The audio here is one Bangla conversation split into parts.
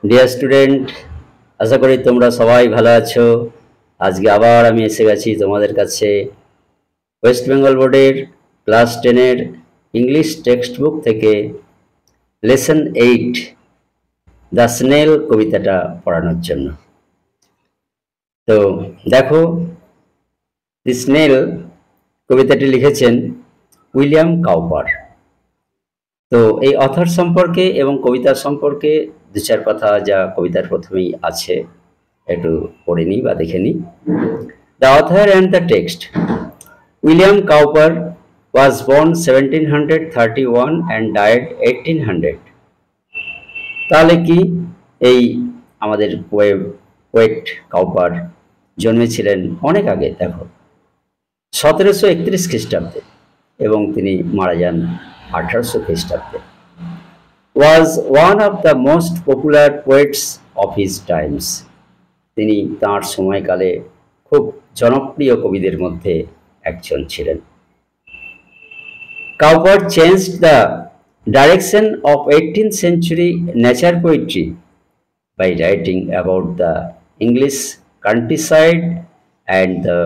ডিয়ার স্টুডেন্ট, আশা করি তোমরা সবাই ভালো আছো। আজকে আবার আমি এসে গেছি তোমাদের কাছে ওয়েস্ট বেঙ্গল বোর্ডের ক্লাস 10-এর ইংলিশ টেক্সট বুক থেকে লেসন 8 দ্য স্নেল কবিতাটা পড়ানোর জন্য। তো দেখো, দি স্নেল কবিতাটি লিখেছেন উইলিয়াম কাউপার। তো এই অথর সম্পর্কে এবং কবিতার সম্পর্কে দু চার কথা যা কবিতার প্রথমেই আছে একটু পড়ে নিই বা দেখে নিই। The author and the text. William Cowper was born 1731 and died 1800। তাহলে কি এই আমাদের পোয়েট কাউপার জন্মেছিলেন অনেক আগে, দেখো 1731 খ্রিস্টাব্দে এবং তিনি মারা যান 1800 খ্রিস্টাব্দে। was one of the most popular poets of his times। তিনি তাঁর সময়কালে খুব জনপ্রিয় কবিদের মধ্যে একজন ছিলেন। Cowper changed the direction of 18th century nature poetry by writing about the English countryside and the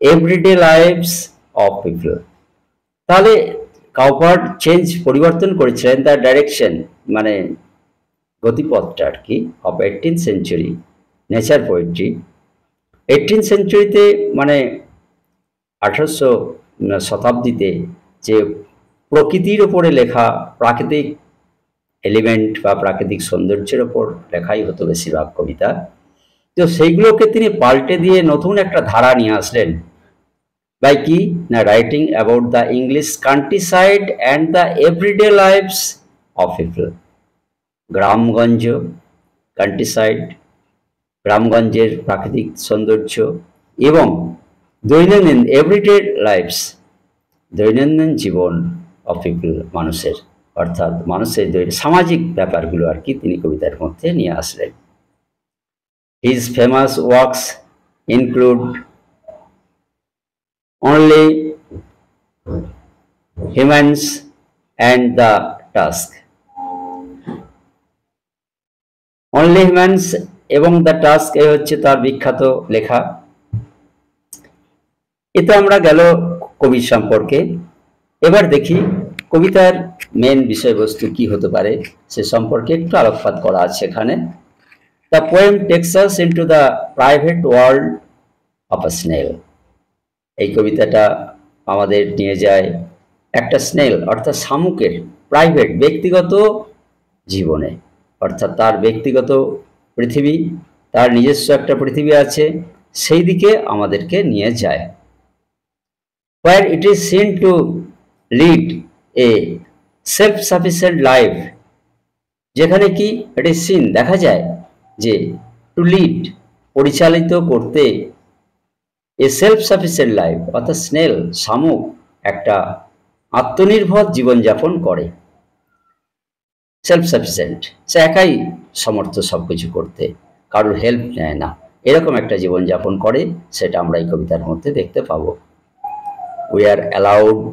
everyday lives of people। তাহলে কাউপার পরিবর্তন করেছিলেন তার ডাইরেকশন, মানে গতিপথটা আর কি, of 18th century nature poetry. 18th সেঞ্চুরিতে মানে 1800 শতাব্দীতে যে প্রকৃতির ওপরে লেখা প্রাকৃতিক এলিমেন্ট বা প্রাকৃতিক সৌন্দর্যের ওপর লেখাই হতো বেশিরভাগ কবিতা। তো সেইগুলোকে তিনি পাল্টে দিয়ে নতুন একটা ধারা নিয়ে আসলেন। বাই কি না, writing about the English countryside and the everyday lives of people. গ্রামগঞ্জ, কান্ট্রিসাইড, গ্রামগঞ্জের প্রাকৃতিক সৌন্দর্য এবং দৈনন্দিন এভরিডে লাইফস, দৈনন্দিন জীবন অফ পিপল, মানুষের, অর্থাৎ মানুষের সামাজিক ব্যাপারগুলো আর কি তিনি কবিতার মধ্যে নিয়ে আসলেন। His famous works include only humans and the task. Only humans এবং দ্য টাস্ক এই হচ্ছে তার বিখ্যাত লেখা। এতে আমরা গেল কবির সম্পর্কে। এবার দেখি কবিতার মেন বিষয়বস্তু কি হতে পারে সে সম্পর্কে একটু আলোকপাত করা আছে এখানে। The poem tax us into the private world of a snail. এই কবিতাটা আমাদের নিয়ে যায় একটা স্নেল অর্থাৎ শামুকের প্রাইভেট ব্যক্তিগত জীবনে, অর্থাৎ তার ব্যক্তিগত পৃথিবী, তার নিজস্ব একটা পৃথিবী আছে, সেই দিকে আমাদেরকে নিয়ে যায়। where it is seen to lead a self-sufficient life। যেখানে কি it is seen দেখা যায় যে to lead পরিচালিত করতে a self-sufficient life, অর্থাৎ স্নেল শামুক একটা আত্মনির্ভর জীবনযাপন করে। সেলফ সাফিসিয়েন্ট, সে একাই সমর্থ সবকিছু করতে, কারোর হেল্প নেয় না, এরকম একটা জীবনযাপন করে, সেটা আমরা এই কবিতার মধ্যে দেখতে পাবো। We are allowed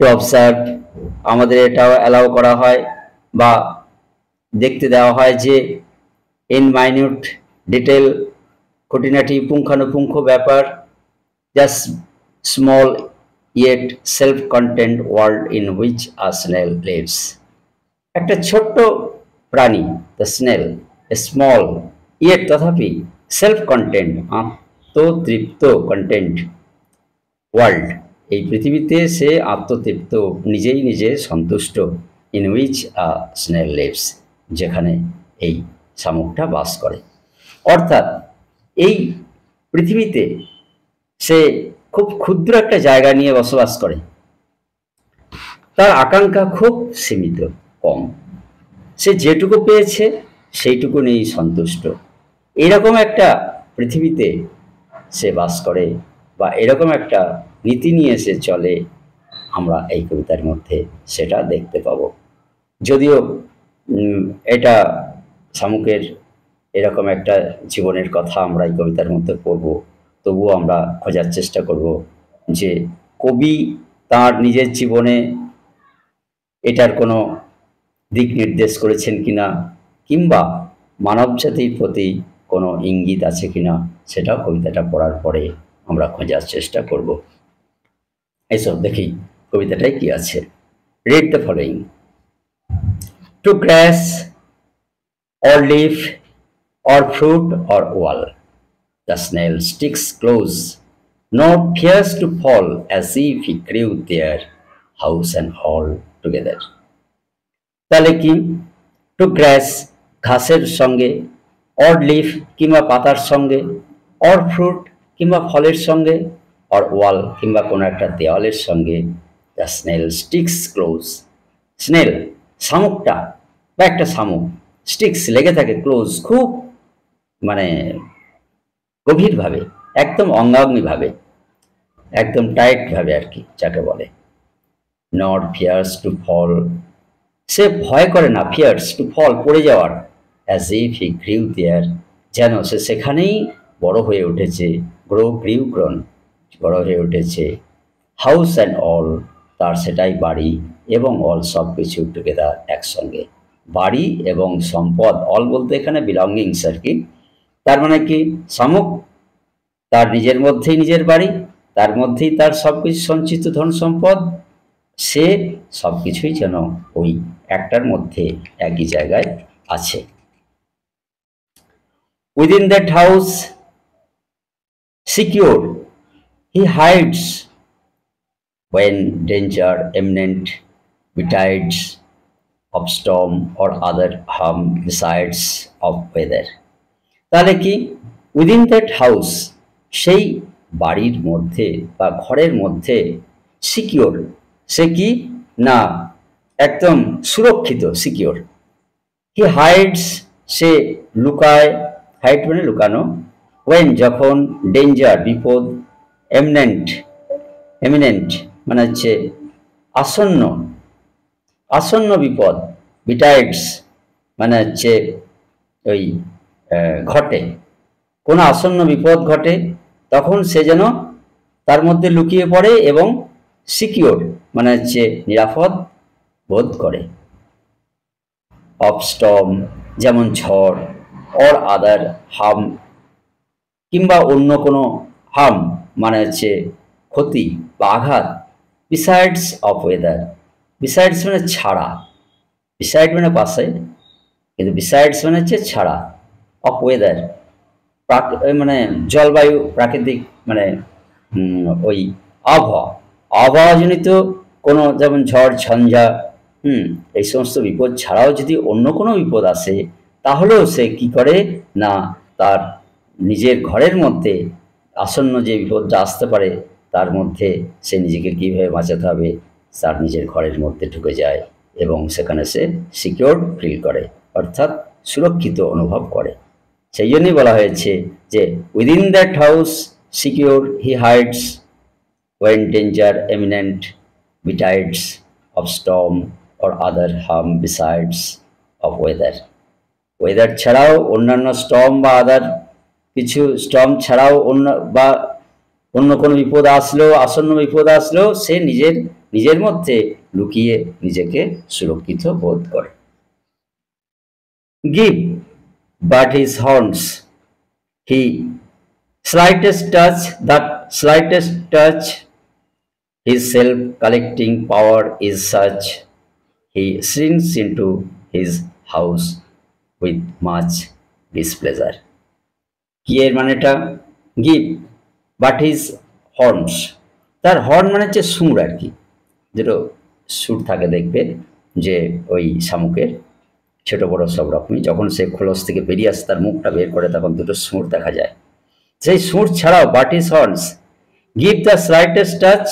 to observe, আমাদের এটাও অ্যালাউ করা হয় বা দেখতে দেওয়া হয় যে ইন মাইনিউট ডিটেল, খুঁটিনাটি পুঙ্খানুপুঙ্খ ব্যাপার, just small yet self content world in which a snail lives. একটা ছোট্ট প্রাণী দ্য স্নেল, স্মল ইয়েট তথাপি সেলফ কন্টেন্ট আত্মতৃপ্ত কন্টেন্ট ওয়ার্ল্ড, এই পৃথিবীতে সে আত্মতৃপ্ত, নিজেই নিজে সন্তুষ্ট, in which a snail lives, যেখানে এই শামুকটা বাস করে। অর্থাৎ এই পৃথিবীতে সে খুব ক্ষুদ্র একটা জায়গা নিয়ে বসবাস করে, তার আকাঙ্ক্ষা খুব সীমিত, কম, সে যেটুকু পেয়েছে সেইটুকু নিয়েই সন্তুষ্ট, এরকম একটা পৃথিবীতে সে বাস করে বা এরকম একটা নীতি নিয়ে সে চলে, আমরা এই কবিতার মধ্যে সেটা দেখতে পাবো। যদিও এটা শামুকের এরকম একটা জীবনের কথা আমরা এই কবিতার মধ্যে পড়ব, তবুও আমরা খোঁজার চেষ্টা করব যে কবি তার নিজের জীবনে এটার কোনো দিক নির্দেশ করেছেন কিনা, কিংবা মানবজাতির প্রতি কোনো ইঙ্গিত আছে কিনা, সেটাও কবিতাটা পড়ার পরে আমরা খোঁজার চেষ্টা করব। এসব দেখি কবিতাটায় কি আছে। Read the following. Two glass or leaf or fruit or wall, the snail sticks close, nor fears to fall, as if he grew there, house and hall together. তাহলে কি? টু গ্রাস ঘাসের সঙ্গে, অর লিফ কিংবা পাতার সঙ্গে, অর ফ্রুট কিংবা ফলের সঙ্গে, অর ওয়াল কিংবা কোনো একটা দেওয়ালের সঙ্গে, the snail sticks close. Snail শামুকটা বা একটা শামুক, স্টিক্স লেগে থাকে, ক্লোজ খুব মানে গভীরভাবে, একদম অঙ্গাঙ্গিভাবে, একদম টাইটভাবে আর কি যাকে বলে। নট ফিয়ার্স টু ফল, সে ভয় করে না, ফিয়ার্স টু ফল পড়ে যাওয়ার, অ্যাজ ইফ হি গ্রিউ দেয়ার, যেন সে সেখানেই বড় হয়ে উঠেছে, গ্রিউ গ্রন, বড় হয়ে উঠেছে। হাউস অ্যান্ড অল, তার সেটাই বাড়ি এবং অল সব কিছু টুগেদার একসঙ্গে। বাড়ি এবং সম্পদ, অল বলতে এখানে বিলঙ্গিংস আর কি। তার মানে কি? শামুক তার নিজের মধ্যেই নিজের বাড়ি, তার মধ্যেই তার সব কিছু সঞ্চিত ধন সম্পদ, সে সব কিছুই যেন ওই একটার মধ্যে একই জায়গায় আছে। Within that house secure he hides when danger imminent betides of storm or other harm besides of weather. তাহলে কি? উইদিন দ্যাট হাউস, সেই বাড়ির মধ্যে বা ঘরের মধ্যে, সিকিউর, সে কি না একদম সুরক্ষিত, সিকিউর। হি হাইডস, সে লুকায়, হাইড মানে লুকানো, ওয়েন যখন, ডেঞ্জার বিপদ, এমিনেন্ট, এমিনেন্ট মানে হচ্ছে আসন্ন, আসন্ন বিপদ, বিটাইডস মানে হচ্ছে ওই ঘটে, কোনো আসন্ন বিপদ ঘটে, তখন সে যেন তার মধ্যে লুকিয়ে পড়ে এবং সিকিউর মানে হচ্ছে নিরাপদ বোধ করে। অফ স্টর্ম যেমন ঝড়, অর আদার হার্ম কিংবা অন্য কোনো হার্ম মানে হচ্ছে ক্ষতি বা আঘাত, বিসাইডস অফ ওয়েদার, বিসাইডস মানে ছাড়া, বিসাইড মানে পাশে, কিন্তু বিসাইডস মানে হচ্ছে ছাড়া, অফ ওয়েদার মানে জলবায়ু, প্রাকৃতিক মানে ওই আবহাওয়া, আবহাওয়াজনিত কোনো যেমন ঝড় ঝঞ্ঝা, এই সমস্ত বিপদ ছাড়াও যদি অন্য কোনো বিপদ আসে, তাহলেও সে কি করে না তার নিজের ঘরের মধ্যে আসন্ন যে বিপদটা আসতে পারে তার মধ্যে সে নিজেকে কীভাবে বাঁচাতে হবে তার নিজের ঘরের মধ্যে ঢুকে যায় এবং সেখানে সে সিকিউর ফিল করে, অর্থাৎ সুরক্ষিত অনুভব করে। সেই জন্যই বলা হয়েছে যে within that house secure he hides when danger imminent betides of storm or other harm besides of weather. Weather ছাড়াও অন্যান্য স্টর্ম বা আদার কিছু স্টর্ম ছাড়াও অন্য কোনো বিপদ আসলেও, আসন্ন বিপদ আসলেও সে নিজের মধ্যে লুকিয়ে নিজেকে সুরক্ষিত বোধ করে। Give but his horns, he slightest touch, his self-collecting power is such, he shrinks into his house with much displeasure. কি এর মানেটা? গিভ বাট হিজ হর্নস, তার হর্ন মানে হচ্ছে সুর আর কি, যেটা সুর থাকে দেখবে যে ওই শামুকের ছোট বড় সব রকমই, যখন সে খোলস থেকে বেরিয়ে আসে তার মুখটা বের করে তখন দুটো সুর দেখা যায়, সেই সুর ছাড়াও but his horns, give the slightest touch,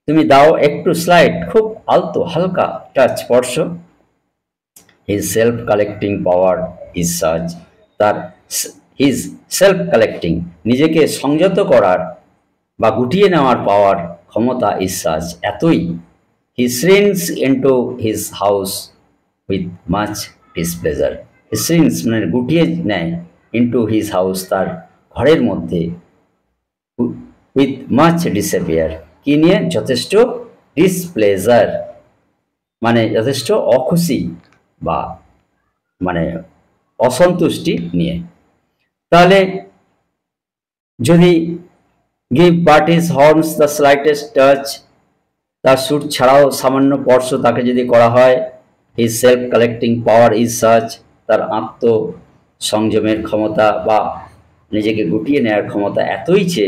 তুমি দাও একটু স্লাইড, খুব আলতো হালকা টাচ, স্পর্শ। His self collecting power is such, তার হিজ সেলফ কালেক্টিং নিজেকে সংযত করার বা গুটিয়ে নেওয়ার পাওয়ার ক্ষমতা ইজ সাচ এতই, he shrinks into his house with much displeasure, he shrinks মানে গুটিয়ে নেয়, ইনটু হিজ হাউস তার ঘরের মধ্যে, উইথ মাচ ডিসঅ্যাপিয়ার কি নিয়ে, যথেষ্ট ডিসপ্লেজার মানে যথেষ্ট অখুশি বা মানে অসন্তুষ্টি নিয়ে। তাহলে যদি give but is horns the slightest touch, তার সুর ছাড়াও সামান্য স্পর্শ তাকে যদি করা হয়, his self collecting power is such, তার আত্ম সংযমের ক্ষমতা বা নিজেকে গুটিয়ে নেওয়ার ক্ষমতা এতই যে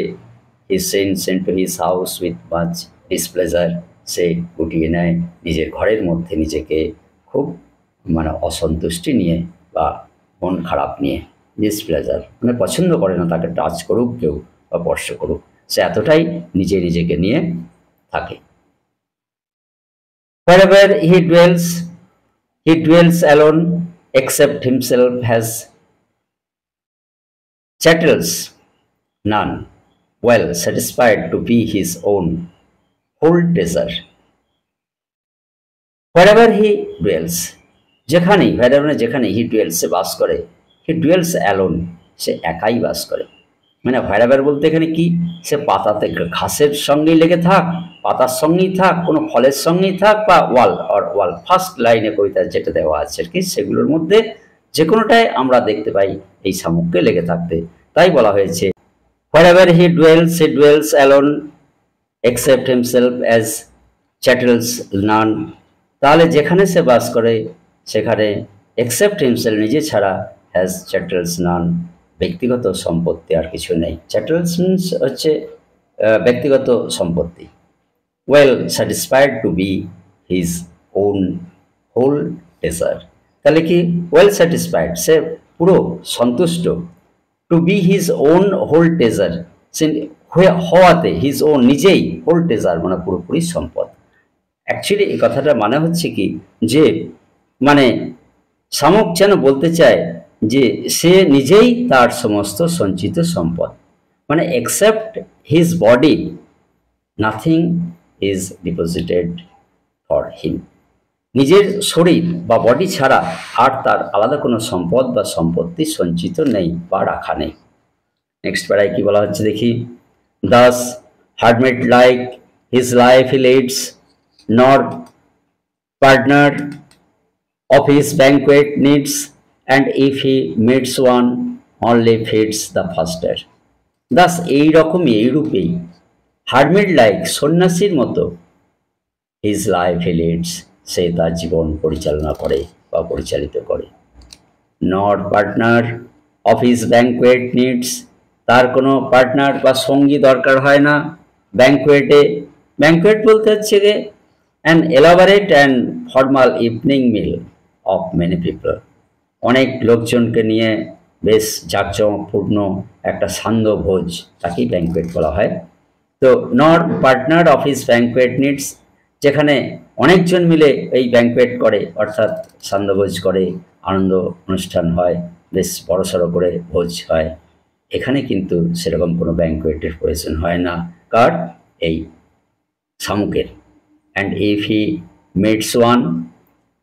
he sends into his house with much displeasure, সে গুটিয়ে নেয় নিজের ঘরের মধ্যে নিজেকে খুব মানে অসন্তুষ্টি নিয়ে বা মন খারাপ নিয়ে। ডিসপ্লেজার মানে পছন্দ করে না তাকে টাচ করুক কেউ বা স্পর্শ করুক, সে এতটাই নিজেকে নিয়ে থাকে। Wherever he dwells alone, except himself has chattels none, well satisfied to be his own whole treasure. Wherever he dwells, যেখানেই wherever যেখানে he dwells সে বাস করে, he dwells alone সে একাই বাস করে। মানে wherever বলতে এখানে কি, সে পাতাতে ঘাসের সঙ্গেই লেগে থাক, পাতার সঙ্গেই থাক, কোনো ফলের সঙ্গেই থাক, বা ওয়াল ফার্স্ট লাইনে কবিতার যেটা দেওয়া আছে আর কি, সেগুলোর মধ্যে যে কোনোটাই আমরা দেখতে পাই এই শামুককে লেগে থাকতে। তাই বলা হয়েছে wherever he dwells alone except himself as chattels none। তাহলে যেখানে সে বাস করে সেখানে except himself নিজে ছাড়া has chattels none ব্যক্তিগত সম্পত্তি আর কিছু নেই। chattels হচ্ছে ব্যক্তিগত সম্পত্তি। well satisfied to be his own whole treasure, তাহলে কি well satisfied সে পুরো সন্তুষ্ট, to be his own whole treasure সে হওয়াতে, his own নিজেই, whole treasure মানে পুরোপুরি সম্পদ। অ্যাকচুয়ালি এই কথাটা মানে হচ্ছে কি যে মানে শামুক যেন বলতে চায় যে সে নিজেই তার সমস্ত সঞ্চিত সম্পদ, মানে except his body nothing is deposited for him। নিজের শরীর বা বডি ছাড়া আর তার আলাদা কোনো সম্পদ বা সম্পত্তি সঞ্চিত নেই বা রাখা নেই। নেক্সট প্যারায় কি বলা হচ্ছে দেখি, thus hermit like his life he leads, nor partner of his banquet needs, and if he meets one only feeds the faster। thus এইরকমই এইরূপেই হারমিট লাইক সন্ন্যাসীর মতো হিজ লাইফ হি লিডস সে তার জীবন পরিচালনা করে বা পরিচালিত করে। Not partner of his banquet needs, তার কোনো পার্টনার বা সঙ্গী দরকার হয় না ব্যাঙ্কোয়েটে। ব্যাঙ্কোয়েট বলতে হচ্ছে যে an elaborate and formal evening meal of many people, অনেক লোকজনকে নিয়ে বেশ জাঁকজমকপূর্ণ একটা সান্ধ্য ভোজ, তাকেই ব্যাঙ্কোয়েট বলা হয়। তো not partner of his banquet needs, যেখানে অনেকজন মিলে এই ব্যাঙ্কোয়েট করে অর্থাৎ সান্ধ্যভোজ করে, আনন্দ অনুষ্ঠান হয়, বেশ বড়সড় করে ভোজ হয়, এখানে কিন্তু সেরকম কোনো ব্যাঙ্কোয়েটের প্রয়োজন হয় না কার, এই শামুকের। And if he meets one,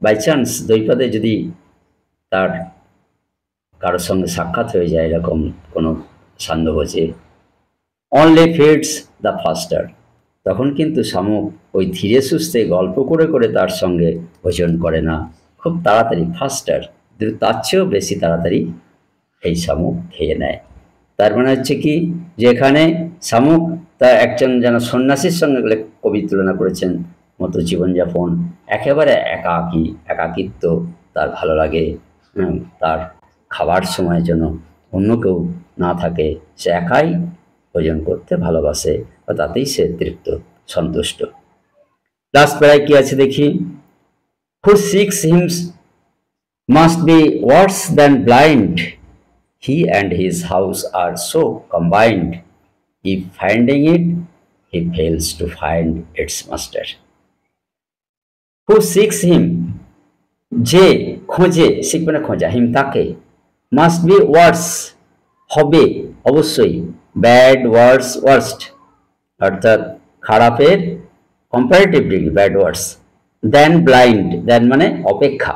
by chance দৈপাদে যদি তার কারোর সঙ্গে সাক্ষাৎ হয়ে যায় এরকম কোনো সান্ধ্যভোজে, অনলি ফিডস দ্য ফাস্টার, তখন কিন্তু শামুক ওই ধীরে সুস্থে গল্প করে করে তার সঙ্গে ভোজন করে না, খুব তাড়াতাড়ি ফাস্টার তার চেয়েও বেশি তাড়াতাড়ি এই শামুক খেয়ে নেয়। তার মানে হচ্ছে কি যেখানে শামুক তার একজন যেন সন্ন্যাসীর সঙ্গে কবি তুলনা করেছেন মতো জীবনযাপন, একেবারে একাকিত্ব তার ভালো লাগে, তার খাবার সময় যেন অন্য কেউ না থাকে, সে একাই ভোজন করতে ভালোবাসে বা তাতেই সে তৃপ্ত সন্তুষ্ট। লাস্ট প্যারায় কি আছে দেখি, who seeks him must be worse than blind, he and his house are so combined, if finding it he fails to find its master. Who seeks him, যে খোঁজে, সিক মানে খোঁজা, হিম তাকে, মাস্ট বি ওয়ার্স হবে অবশ্যই, ব্যাড ওয়ার্স ওয়ার্স্ট অর্থাৎ খারাপের কম্পারেটিভলি ব্যাড ওয়ার্স, দেন ব্লাইন্ড, দেন মানে অপেক্ষা,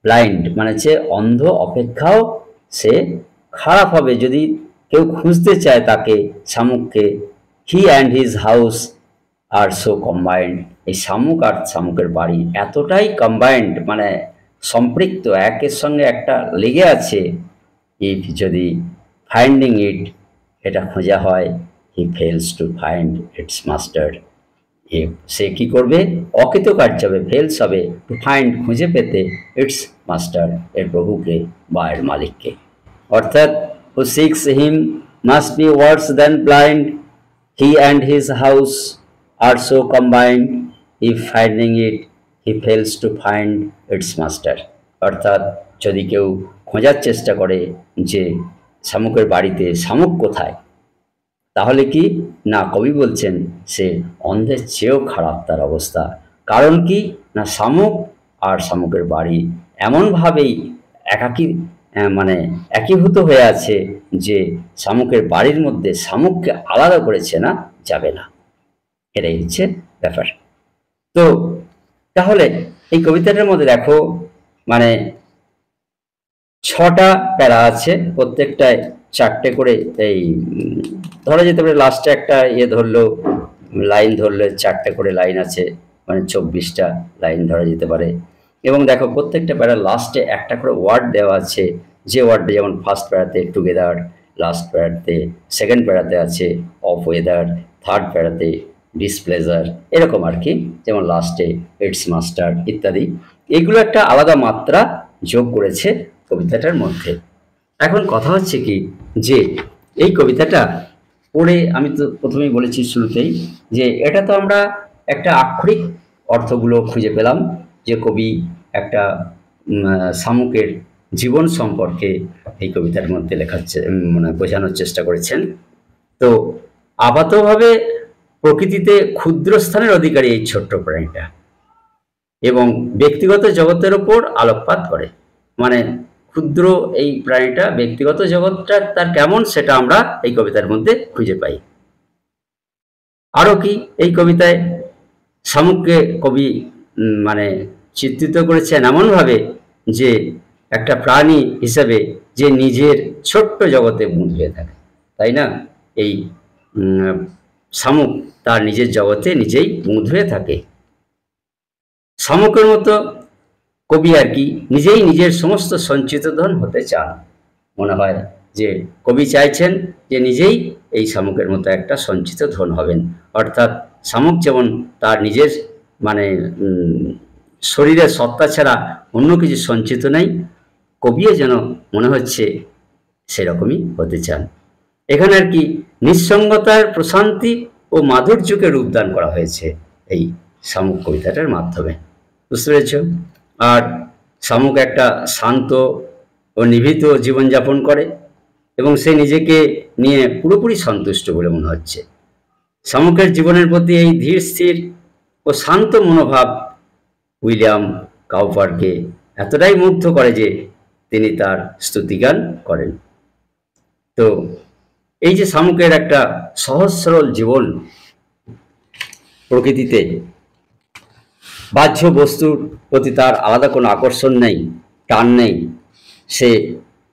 ব্লাইন্ড মানে হচ্ছে অন্ধ অপেক্ষাও সে খারাপ হবে যদি কেউ খুঁজতে চায় তাকে শামুককে। He and his house are so combined, এই শামুক আর শামুকের বাড়ি এতটাই কম্বাইন্ড মানে সম্পৃক্ত, একের সঙ্গে একটা লেগে আছে, ইফ যদি ফাইন্ডিং ইট এটা খোঁজা হয়, he fails to find its master, সে কি করবে, অকৃতকার্য হবে, ফেলস হবে, টু ফাইন্ড খুঁজে পেতে, ইটস মাস্টার এর প্রভুকে বা এর মালিককে। অর্থাৎ who seeks him must be worse than blind, he and his house are so combined, if finding it he fails to find its master. অর্থাৎ যদি কেউ খোঁজার চেষ্টা করে যে শামুকের বাড়িতে শামুক কোথায়, তাহলে কি না, কবি বলছেন সে অন্ধের চেয়েও খারাপ তার অবস্থা। কারণ কি না, শামুক আর শামুকের বাড়ি এমনভাবেই একাকী মানে একীভূত হয়ে আছে যে শামুকের বাড়ির মধ্যে শামুককে আলাদা করেছে না যাবে না, এটাই হচ্ছে ব্যাপার। তো তাহলে এই কবিতাটার মধ্যে দেখো মানে 6টা প্যারা আছে, প্রত্যেকটায় 4টে করে, এই ধরা যেতে পারে লাস্টে একটা ধরলো, লাইন ধরলে 4টে করে লাইন আছে, মানে 24টা লাইন ধরা যেতে পারে। এবং দেখো প্রত্যেকটা প্যারা লাস্টে একটা করে ওয়ার্ড দেওয়া আছে, যে ওয়ার্ডটা যেমন ফার্স্ট প্যারাতে টুগেদার, লাস্ট প্যারাতে, সেকেন্ড প্যারাতে আছে অফ ওয়েদার, থার্ড প্যারাতে ডিসপ্লেজার, এরকম আর কি, যেমন লাস্টে ইটস মাস্টার ইত্যাদি। এগুলো একটা আলাদা মাত্রা যোগ করেছে কবিতাটার মধ্যে। এখন কথা হচ্ছে কি যে এই কবিতাটা পড়ে আমি তো প্রথমেই বলেছি শুরুতেই যে এটা তো আমরা একটা আক্ষরিক অর্থগুলো খুঁজে পেলাম, যে কবি একটা শামুকের জীবন সম্পর্কে এই কবিতার মধ্যে মানে বোঝানোর চেষ্টা করেছেন। তো আপাতভাবে প্রকৃতিতে ক্ষুদ্র স্থানের অধিকারী এই ছোট্ট প্রাণীটা, এবং ব্যক্তিগত জগতের ওপর আলোকপাত করে, মানে ক্ষুদ্র এই প্রাণীটা ব্যক্তিগত জগৎটা তার কেমন সেটা আমরা এই কবিতার মধ্যে খুঁজে পাই। আরও কি, এই কবিতায় শামুককে কবি মানে চিত্রিত করেছেন এমনভাবে যে একটা প্রাণী হিসেবে যে নিজের ছোট্ট জগতে মুগ্ধ হয়ে থাকে, তাই না? এই শামুক তার নিজের জগতে নিজেই মুগ্ধ হয়ে থাকে। শামুকের মতো কবি আর কি নিজেই নিজের সমস্ত সঞ্চিত ধন হতে চান। মনে হয় যে কবি চাইছেন যে নিজেই এই শামুকের মতো একটা সঞ্চিত ধন হবেন। অর্থাৎ শামুক যেমন তার নিজের মানে শরীরের সত্তা ছাড়া অন্য কিছু সঞ্চিত নেই, কবিও যেন মনে হচ্ছে সেরকমই হতে চান। এখানে আর কি নিঃসঙ্গতার প্রশান্তি ও মাধুর্যকে রূপদান করা হয়েছে এই শামুক কবিতাটার মাধ্যমে, বুঝতে পেরেছ? আর শামুক একটা শান্ত ও নিভৃত জীবনযাপন করে এবং সে নিজেকে নিয়ে পুরোপুরি সন্তুষ্ট বলে মনে হচ্ছে। শামুকের জীবনের প্রতি এই ধীর স্থির ও শান্ত মনোভাব উইলিয়াম কাউপারকে এতটাই মুগ্ধ করে যে তিনি তার স্তুতিগান করেন। তো এই যে শামুকের একটা সহজ সরল জীবন, প্রকৃতিতে বাহ্য বস্তুর প্রতি তার আলাদা কোনো আকর্ষণ নেই, টান নেই, সে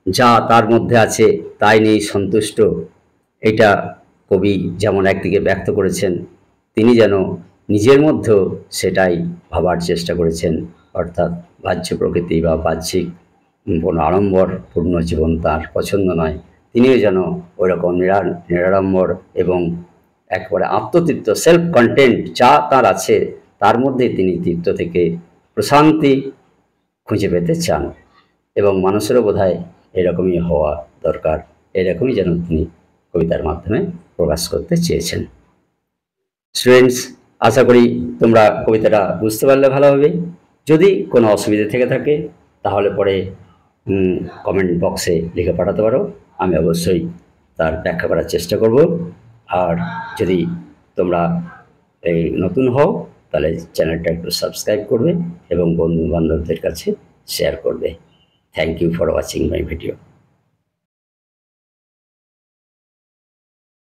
যা তার মধ্যে আছে তাই নিয়েই সন্তুষ্ট, এটা কবি যেমন একদিকে ব্যক্ত করেছেন, তিনি যেন নিজের মধ্যেও সেটাই ভাবার চেষ্টা করেছেন। অর্থাৎ বাহ্য প্রকৃতি বা বাহ্যিক কোনো আড়ম্বরপূর্ণ জীবন তার পছন্দ নয়, তিনিও যেন ওইরকম নিরাড়ম্বর এবং একবারে আত্মতৃপ্ত, সেলফ কন্টেন্ট যা তার আছে তার মধ্যে তিনি তৃপ্ত থেকে প্রশান্তি খুঁজে পেতে চান। এবং মানুষেরও বোধহয় এরকমই হওয়া দরকার, এরকমই যেন তিনি কবিতার মাধ্যমে প্রকাশ করতে চেয়েছেন। স্টুডেন্টস, আশা করি তোমরা কবিতাটা বুঝতে পারলে ভালো হবে। যদি কোনো অসুবিধা থেকে থাকে তাহলে পরে কমেন্ট বক্সে লিখে পাঠাতে পারো, আমি অবশ্যই তার ব্যাখ্যা করার চেষ্টা করব। আর যদি তোমরা এই নতুন হও তাহলে চ্যানেলটা একটু সাবস্ক্রাইব করবে এবং বন্ধু বান্ধবদের কাছে শেয়ার করবে। Thank you for watching my video.